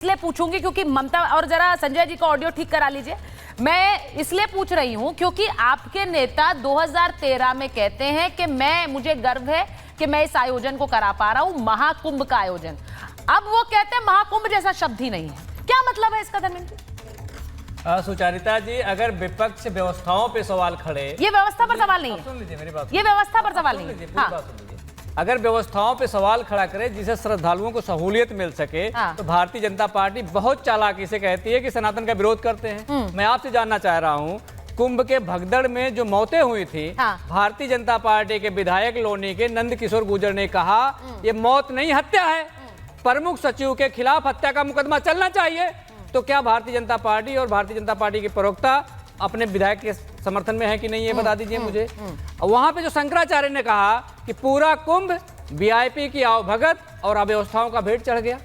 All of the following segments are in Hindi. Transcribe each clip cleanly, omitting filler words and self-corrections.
इसलिए पूछूंगी क्योंकि ममता, और जरा संजय जी का ऑडियो ठीक करा लीजिए। मैं इसलिए पूछ रही हूं क्योंकि आपके नेता 2013 में कहते हैं कि मुझे गर्व है कि मैं इस आयोजन को करा पा रहा हूं, महाकुंभ का आयोजन। अब वो कहते हैं महाकुंभ जैसा शब्द ही नहीं है। क्या मतलब है इसका धर्मेंद्र जी? सुचारिता जी, अगर विपक्ष व्यवस्थाओं पे सवाल खड़े, ये व्यवस्था पर सवाल नहीं है, सुन लीजिए मेरी बात, ये व्यवस्था पर सवाल नहीं है। हाँ। अगर व्यवस्थाओं पे सवाल खड़ा करे जिससे श्रद्धालुओं को सहूलियत मिल सके, तो भारतीय जनता पार्टी बहुत चालाकी से कहती है कि सनातन का विरोध करते हैं। मैं आपसे जानना चाह रहा हूं, कुंभ के भगदड़ में जो मौतें हुई थी, भारतीय जनता पार्टी के विधायक लोनी के नंद किशोर गुर्जर ने कहा ये मौत नहीं हत्या है, प्रमुख सचिव के खिलाफ हत्या का मुकदमा चलना चाहिए। तो क्या भारतीय जनता पार्टी और भारतीय जनता पार्टी के प्रवक्ता अपने विधायक के समर्थन में है कि नहीं, ये बता दीजिए मुझे। वहां पे जो शंकराचार्य ने कहा कि पूरा कुंभ वीआईपी की आवभगत और अव्यवस्थाओं का भेंट चढ़ गया,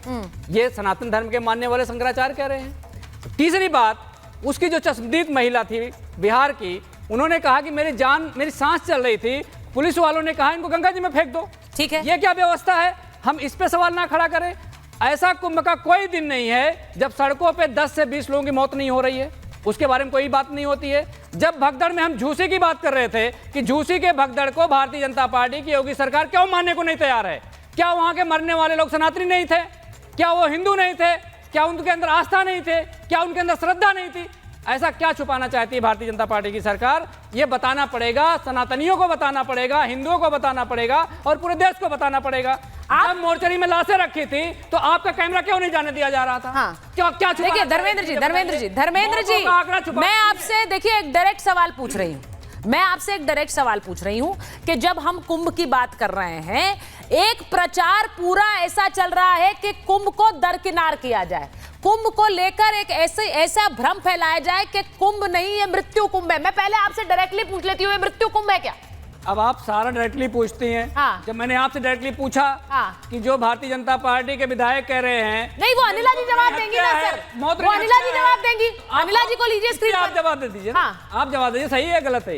ये सनातन धर्म के मानने वाले शंकराचार्य कह रहे हैं। तीसरी बात, उसकी जो चश्मदीद महिला थी बिहार की, उन्होंने कहा कि मेरी सांस चल रही थी, पुलिस वालों ने कहा इनको गंगा जी में फेंक दो। ठीक है, ये क्या व्यवस्था है? हम इस पे सवाल ना खड़ा करें। ऐसा कुंभ का कोई दिन नहीं है जब सड़कों पे 10 से 20 लोगों की मौत नहीं हो रही है, उसके बारे में कोई बात नहीं होती है। जब भगदड़ में हम झूसी की बात कर रहे थे कि झूसी के भगदड़ को भारतीय जनता पार्टी की योगी सरकार क्यों मानने को नहीं तैयार है? क्या वहां के मरने वाले लोग सनातनी नहीं थे? क्या वो हिंदू नहीं थे? क्या उनके अंदर आस्था नहीं थे? क्या उनके अंदर श्रद्धा नहीं थी? ऐसा क्या छुपाना चाहती है भारतीय जनता पार्टी की सरकार? ये बताना पड़ेगा, सनातनियों को बताना पड़ेगा, हिंदुओं को बताना पड़ेगा और पूरे देश को बताना पड़ेगा। जब मोर्चरी में लाशें रखी थी तो आपका कैमरा क्यों नहीं जाने दिया जा रहा था? हाँ। क्या देखिए धर्मेंद्र जी, मैं आपसे देखिए एक डायरेक्ट सवाल पूछ रही हूँ। मैं आपसे एक डायरेक्ट सवाल पूछ रही हूं कि जब हम कुंभ की बात कर रहे हैं, एक प्रचार पूरा ऐसा चल रहा है कि कुंभ को दरकिनार किया जाए, कुंभ को लेकर एक ऐसा भ्रम फैलाया जाए कि कुंभ नहीं है मृत्यु कुंभ है। मैं पहले आपसे डायरेक्टली पूछ लेती हूँ, मृत्यु कुंभ है क्या? अब आप सारा डायरेक्टली पूछती हैं। हाँ। जब मैंने आपसे डायरेक्टली पूछा कि जो भारतीय जनता पार्टी के विधायक कह रहे हैं, नहीं वो अनिला जी जवाब देंगी ना सर, वो अनिला जी जवाब देंगी। अनिला जी को लीजिए स्क्रीन पर, आप जवाब दे दीजिए। हाँ। आप जवाब दीजिए, सही है गलत है?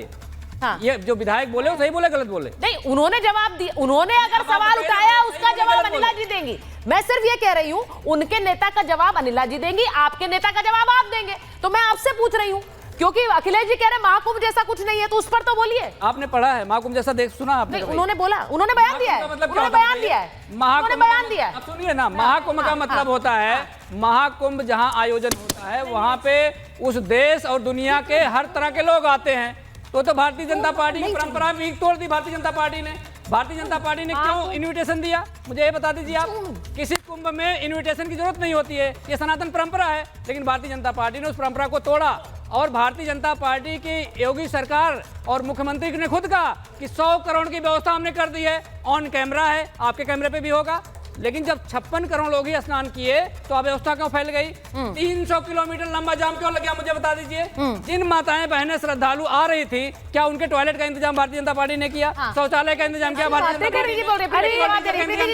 हाँ। ये जो विधायक बोले वो सही बोले गलत बोले? नहीं, उन्होंने जवाब दिया, उन्होंने अगर सवाल उठाया उसका जवाब अनिला जी देंगी। मैं सिर्फ ये कह रही हूँ उनके नेता का जवाब अनिला जी देंगी, आपके नेता का जवाब आप देंगे। तो मैं आपसे पूछ रही हूँ क्योंकि अखिलेश जी कह रहे महाकुंभ जैसा कुछ नहीं है, तो उस पर तो बोलिए। आपने पढ़ा है महाकुंभ जैसा? देख सुना आपने? उन्होंने बोला, उन्होंने बयान दिया है, उन्होंने बयान दिया है, उन्होंने बयान दिया है। अब सुनिए ना, महाकुंभ का मतलब होता है, महाकुंभ जहां आयोजन होता है वहां पे उस देश और दुनिया के हर तरह के लोग आते हैं। तो भारतीय जनता पार्टी की परंपरा भी तोड़ दी भारतीय जनता पार्टी ने। भारतीय जनता पार्टी ने क्यों इनविटेशन दिया, मुझे ये बता दीजिए आप। किसी कुंभ में इनविटेशन की जरूरत नहीं होती है, ये सनातन परंपरा है, लेकिन भारतीय जनता पार्टी ने उस परंपरा को तोड़ा। और भारतीय जनता पार्टी की योगी सरकार और मुख्यमंत्री ने खुद कहा कि 100 करोड़ की व्यवस्था हमने कर दी है, ऑन कैमरा है, आपके कैमरे पे भी होगा। लेकिन जब 56 करोड़ लोग ही स्नान किए तो अव्यवस्था क्यों फैल गई? 300 किलोमीटर लंबा जाम क्यों लग गया, मुझे बता दीजिए। जिन माताएं बहनें श्रद्धालु आ रही थी, क्या उनके टॉयलेट का इंतजाम भारतीय जनता पार्टी ने किया? शौचालय का इंतजाम किया भारतीय जनता पार्टी ने?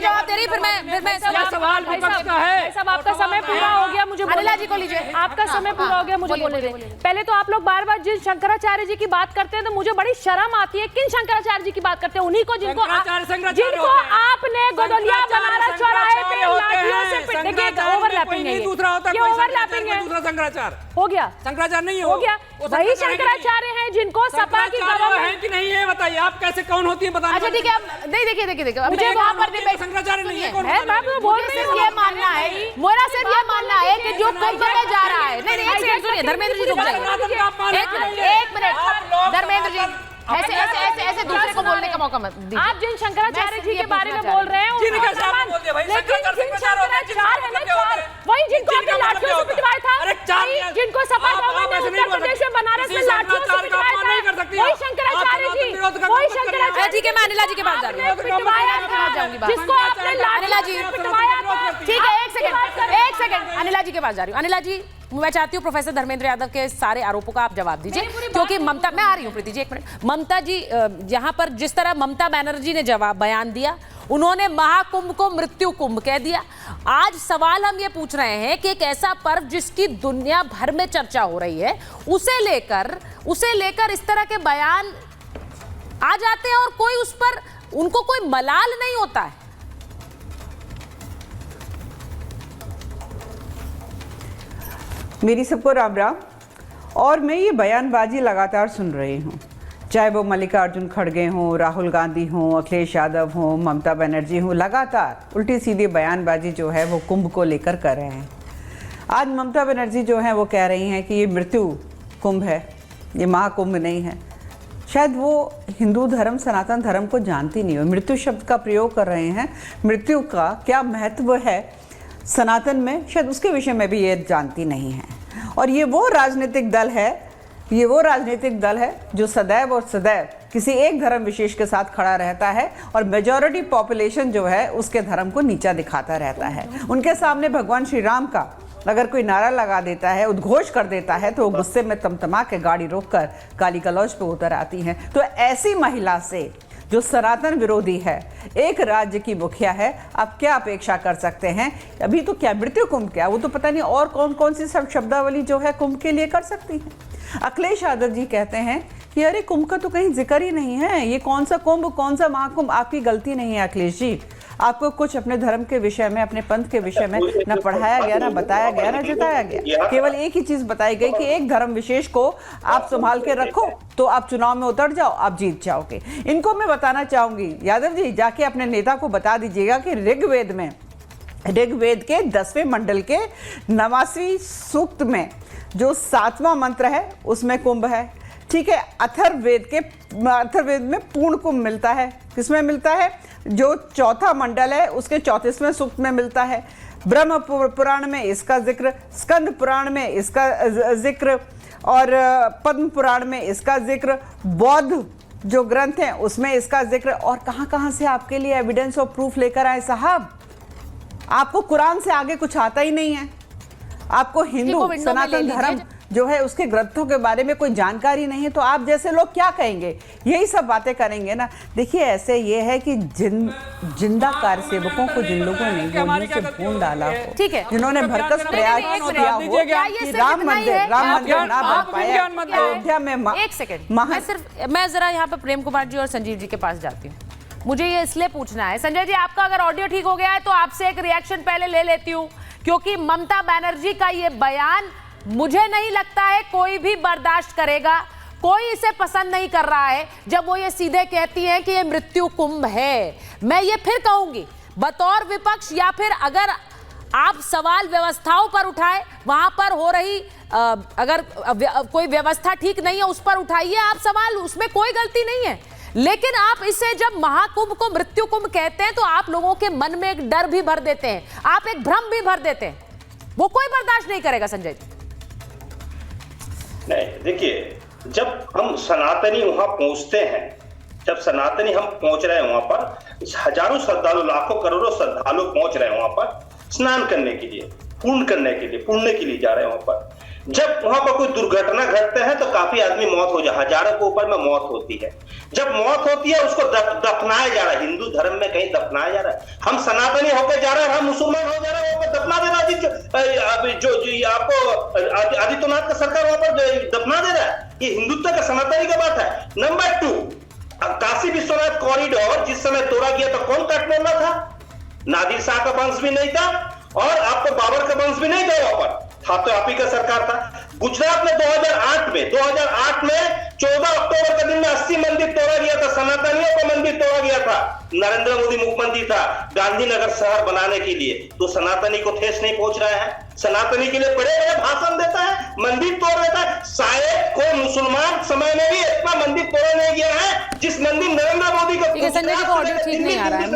सवाल विपक्ष का है। सब आपका समय पूरा हो गया, मुझे अनिला जी को लीजिए, आपका समय पूरा हो गया, मुझे बोलने दे। पहले तो आप लोग बार बार जिन शंकराचार्य जी की बात करते हैं तो मुझे बड़ी शर्म आती है। किन शंकराचार्य जी की बात करते हैं? उन्हीं को जिनको आपने गोदलिया बनारस चौराहे पे लाठियों से पिट, देखिए ओवरलैपिंग है, दूसरा होता है, ये ओवरलैपिंग है। दूसरा शंकराचार्य हो गया, शंकराचार्य नहीं हो गया। वही शंकराचार्य हैं जिनको सपा की है कि नहीं है बताइए, आप कैसे कौन होती है बताइए। अच्छा ठीक है, अब नहीं देखिए मुझे वहां पर शंकराचार्य नहीं है, मैं तो बोल रही हूं, ये मानना है मेरा, सिर्फ ये मानना है कि जो कुंभ में जा रहा है। नहीं एक सेकंड सुनिए, धर्मेंद्र जी रुक जाइए, एक मिनट धर्मेंद्र जी, ऐसे दूसरे को बोलने का मौका मत दीजिए। आप जिन शंकराचार्य जी के बारे में बोल रहे हैं, लेकिन जिन शंकराचार्य है ना, वही जिनको आपने लाठियों से पिटवाया था, जिनको सपा गवर्नमेंट ने उत्तर प्रदेश में बनारस में लाठियों से पिटवाया था, वही शंकराचार्य जी, वही शंकराचार्य। ठीक है, मैं अनिला जी के पास जा रही हूँ, जिसको आपने अनिला जी पिटवाया था। ठीक है, एक सेकंड अनिला जी के पास जा रही हूँ। अनिला जी, मैं चाहती हूँ प्रोफेसर धर्मेंद्र यादव के सारे आरोपों का आप जवाब दीजिए, क्योंकि ममता, मैं आ रही हूँ प्रीति जी, एक मिनट। ममता जी, यहाँ पर जिस तरह ममता बनर्जी ने जवाब बयान दिया, उन्होंने महाकुंभ को मृत्यु कुंभ कह दिया। आज सवाल हम ये पूछ रहे हैं कि एक ऐसा पर्व जिसकी दुनिया भर में चर्चा हो रही है, उसे लेकर इस तरह के बयान आ जाते हैं और कोई उस पर, उनको कोई मलाल नहीं होता है। मेरी सबको राम राम। और मैं ये बयानबाजी लगातार सुन रही हूँ, चाहे वो मल्लिकार्जुन खड़गे हों, राहुल गांधी हों, अखिलेश यादव हों, ममता बनर्जी हों, लगातार उल्टी सीधी बयानबाजी जो है वो कुंभ को लेकर कर रहे हैं। आज ममता बनर्जी जो है वो कह रही हैं कि ये मृत्यु कुंभ है, ये महाकुंभ नहीं है। शायद वो हिंदू धर्म, सनातन धर्म को जानती नहीं हो, मृत्यु शब्द का प्रयोग कर रहे हैं। मृत्यु का क्या महत्व है सनातन में, शायद उसके विषय में भी ये जानती नहीं है। और ये वो राजनीतिक दल है जो सदैव और सदैव किसी एक धर्म विशेष के साथ खड़ा रहता है और मेजॉरिटी पॉपुलेशन जो है उसके धर्म को नीचा दिखाता रहता है। उनके सामने भगवान श्री राम का अगर कोई नारा लगा देता है, उद्घोष कर देता है, तो वो गुस्से में तमतमा के गाड़ी रोककर गाली गलौज पे उतर आती हैं। तो ऐसी महिला से जो सनातन विरोधी है, एक राज्य की मुखिया है, आप क्या अपेक्षा कर सकते हैं? अभी तो क्या मृत्यु कुंभ, क्या वो तो पता नहीं और कौन कौन सी सब शब्दावली जो है कुंभ के लिए कर सकती है। अखिलेश यादव जी कहते हैं कि अरे कुंभ का तो कहीं जिक्र ही नहीं है, ये कौन सा कुंभ, कौन सा महाकुंभ। आपकी गलती नहीं है अखिलेश जी, आपको कुछ अपने धर्म के विषय में, अपने पंथ के विषय में न पढ़ाया गया, ना बताया गया, ना जताया गया। केवल एक ही चीज बताई गई कि एक धर्म विशेष को आप संभाल के रखो तो आप चुनाव में उतर जाओ, आप जीत जाओगे। इनको मैं बताना चाहूंगी, यादव जी जाके अपने नेता को बता दीजिएगा कि ऋग्वेद के 10वें मंडल के 89वें सूक्त में जो 7वां मंत्र है उसमें कुंभ है। ठीक है, अथर्ववेद में पूर्ण कुंभ मिलता है। किसमें मिलता है? जो चौथा मंडल है उसके 34वें सूक्त में मिलता है। ब्रह्म पुराण में इसका जिक्र, स्कंद पुराण में इसका जिक्र और पद्म पुराण में इसका जिक्र, बौद्ध जो ग्रंथ हैं उसमें इसका जिक्र। और कहां से आपके लिए एविडेंस और प्रूफ लेकर आए साहब? आपको कुरान से आगे कुछ आता ही नहीं है। आपको हिंदू सनातन धर्म जो है उसके ग्रंथों के बारे में कोई जानकारी नहीं है, तो आप जैसे लोग क्या कहेंगे? यही सब बातें करेंगे ना। देखिए ऐसे ये है कि जिंदा कार्यसेवकों को जिन लोगों ने गोलियों से भून डाला हो, ठीक है, जिन्होंने भरकस प्रयास किया हो कि राम मंदिर ना बन पाया अयोध्या में। एक सेकंड, मैं जरा यहाँ पे प्रेम कुमार जी और संजीव जी के पास जाती हूँ। मुझे ये इसलिए पूछना है, संजय जी आपका अगर ऑडियो ठीक हो गया है तो आपसे एक रिएक्शन पहले ले लेती हूँ, क्योंकि ममता बनर्जी का ये बयान मुझे नहीं लगता है कोई भी बर्दाश्त करेगा। कोई इसे पसंद नहीं कर रहा है जब वो ये सीधे कहती हैं कि ये मृत्यु कुंभ है। मैं ये फिर कहूंगी, बतौर विपक्ष या फिर अगर आप सवाल व्यवस्थाओं पर उठाए, वहां पर हो रही अगर कोई व्यवस्था ठीक नहीं है उस पर उठाइए आप सवाल, उसमें कोई गलती नहीं है। लेकिन आप इसे जब महाकुंभ को मृत्यु कुंभ कहते हैं तो आप लोगों के मन में एक डर भी भर देते हैं, आप एक भ्रम भी भर देते हैं। वो कोई बर्दाश्त नहीं करेगा संजय जी। नहीं, देखिए जब हम सनातनी वहां पहुंचते हैं, जब सनातनी हम पहुंच रहे हैं वहां पर, हजारों श्रद्धालु, लाखों करोड़ों श्रद्धालु पहुंच रहे हैं वहां पर स्नान करने के लिए, पुण्य करने के लिए, पुण्य के लिए जा रहे हैं वहां पर। जब वहां पर कोई दुर्घटना घटते हैं तो काफी आदमी मौत हो जाए, हजारों के ऊपर में मौत होती है। जब मौत होती है उसको दफनाया जा रहा है, हिंदू धर्म में कहीं दफनाया जा रहा है। हम सनातनी होकर जा रहे हैं, हम मुसलमान हो जा रहे हैं, वहां पर दफना देना जो आपको आदित्यनाथ का सरकार वहां पर दफना दे रहा है। ये हिंदुत्व का सनातनी का बात है। नंबर 2, काशी विश्वनाथ कॉरिडोर जिस समय तोड़ा गया था, कौन काटने वाला था? नादिर शाह का वंश भी नहीं था और आपको बाबर का वंश भी नहीं था, वहां पर था तो आप ही का सरकार था। गुजरात में 2008 में 14 अक्टूबर के दिन में 80 मंदिर तोड़ा गया था, सनातनियों का मंदिर तोड़ा गया था। नरेंद्र मोदी मुख्यमंत्री था गांधीनगर शहर बनाने के लिए, तो सनातनी को ठेस नहीं पहुंच रहा है। सनातनी के लिए बड़े बड़े भाषण देता है, मंदिर तोड़ देता है। शायद कोई मुसलमान समय में भी इतना मंदिर तोड़ा नहीं गया है जिस मंदिर नरेंद्र मोदी का। संजय जी को ऑडियो ठीक नहीं आ रहा है।